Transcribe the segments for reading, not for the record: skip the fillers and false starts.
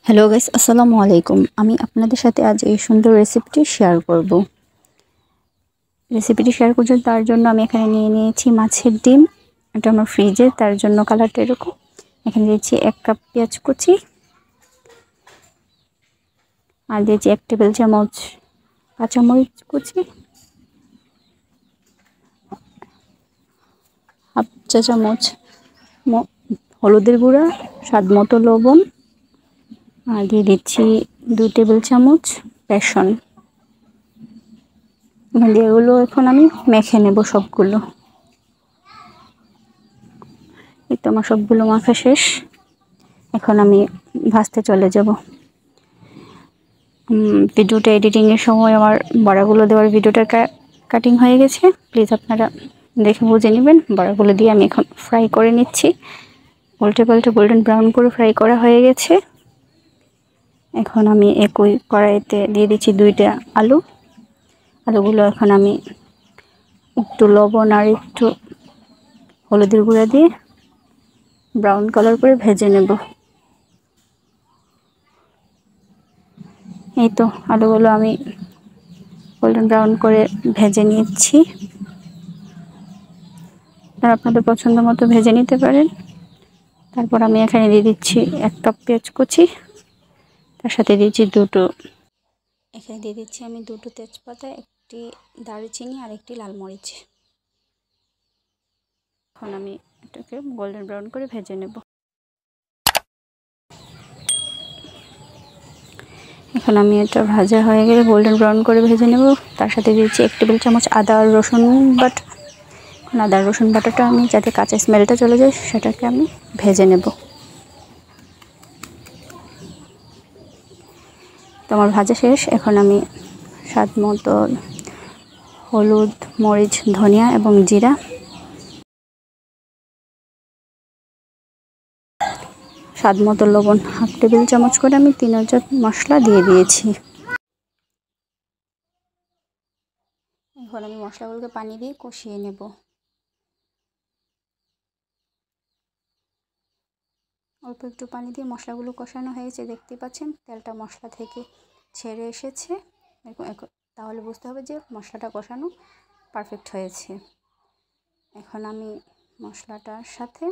Hello guys, আসসালামু আলাইকুম। আমি আপনাদের সাথে আজ এই সুন্দর রেসিপিটি শেয়ার করব। রেসিপিটি শেয়ার করছেন তার জন্য আমি এখানে নিয়ে নিয়েছি মাছের ডিম। এটা আমার ফ্রিজে, তার জন্য কালারটা এরকম। এখানে দিয়েছি 1 কাপ পেঁয়াজ কুচি, আর দিয়েছি 1 টেবিল চামচ কাঁচামরিচ কুচি, হাফ চা চামচ হলুদের গুঁড়া, স্বাদ মতো লবণ, আর দিয়ে দিচ্ছি 2 টেবিল চামচ বেসন। এগুলো এখন আমি মেখে নেব সবগুলো। এই তো আমার সবগুলো মাখা শেষ। এখন আমি ভাজতে চলে যাব। ভিডিওটা এডিটিংয়ের সময় আমার বড়াগুলো দেওয়ার ভিডিওটা কাটিং হয়ে গেছে। প্লিজ আপনারা দেখে বুঝে নেবেন। বড়াগুলো দিয়ে আমি এখন ফ্রাই করে নিচ্ছি। উল্টে পাল্টে গোল্ডেন ব্রাউন করে ফ্রাই করা হয়ে গেছে। এখন আমি একই কড়াইতে দিয়ে দিচ্ছি 2টা আলু। আলুগুলো এখন আমি একটু লবণ আর একটু হলুদের গুঁড়া দিয়ে ব্রাউন কালার করে ভেজে নেব। এই তো আলুগুলো আমি গোল্ডেন ব্রাউন করে ভেজে নিচ্ছি। আর আপনাদের পছন্দ মতো ভেজে নিতে পারেন। তারপর আমি এখানে দিয়ে দিচ্ছি 1 কাপ পেঁয়াজ কুচি, তার সাথে দিচ্ছি এখানে দিয়ে দিচ্ছি আমি 2টো তেজপাতা, 1টি দারুচিনি আর 1টি লাল মরিচ। এখন আমি এটাকে গোল্ডেন ব্রাউন করে ভেজে নেব। এখন আমি এটা ভাজা হয়ে গেলে গোল্ডেন ব্রাউন করে ভেজে নেব। তার সাথে দিয়েছি 1 টেবিল চামচ আদা আর রসুন বাটা। আদা রসুন বাটাটা আমি যাতে কাঁচা স্মেলটা চলে যায় সেটাকে আমি ভেজে নেব। তো আমার ভাজা শেষ। এখন আমি স্বাদ মতো হলুদ, মরিচ, ধনিয়া এবং জিরা, স্বাদ মতো লবণ, হাফ টেবিল চামচ করে আমি 3 মশলা দিয়ে দিয়েছি। এখন আমি মশলাগুলোকে পানি দিয়ে কষিয়ে নেব। অল্প একটু পানি দিয়ে মশলাগুলো কষানো হয়েছে, দেখতে পাচ্ছেন তেলটা মশলা থেকে ছেড়ে এসেছে। তাহলে বুঝতে হবে যে মশলাটা কষানো পারফেক্ট হয়েছে। এখন আমি মশলাটার সাথে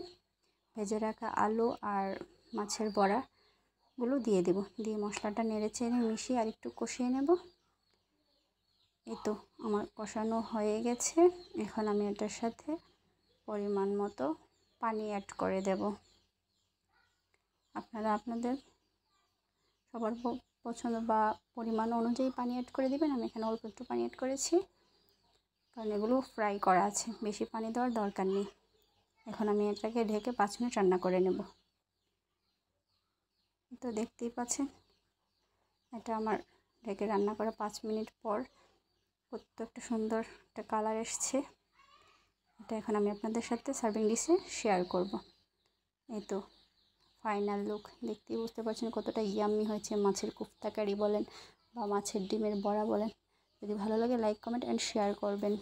ভেজে রাখা আলু আর মাছের বড়াগুলো দিয়ে দেব। দিয়ে মশলাটা নেড়ে চেড়ে মিশিয়ে আর একটু কষিয়ে নেব। এই তো আমার কষানো হয়ে গেছে। এখন আমি এটার সাথে পরিমাণ মতো পানি অ্যাড করে দেব। আপনারা আপনাদের সবার পছন্দ বা পরিমাণ অনুযায়ী পানি অ্যাড করে দিবেন। আমি এখানে অল্প একটু পানি অ্যাড করেছি, কারণ এগুলো ফ্রাই করা আছে, বেশি পানি দেওয়ার দরকার নেই। এখন আমি এটাকে ঢেকে 5 মিনিট রান্না করে নেব। তো দেখতেই পাচ্ছেন এটা আমার ঢেকে রান্না করা 5 মিনিট পর কত একটা সুন্দর একটা কালার এসছে। এটা এখন আমি আপনাদের সাথে সার্ভিং ডিশে শেয়ার করব। এই তো ফাইনাল লুক দেখতেই বুঝতে পারছেন কতটা ইয়াম্মি হয়েছে। মাছের কোফতা কারি বলেন বা মাছের ডিমের বড়া বলেন। যদি ভালো লাগে লাইক, কমেন্ট অ্যান্ড শেয়ার করবেন।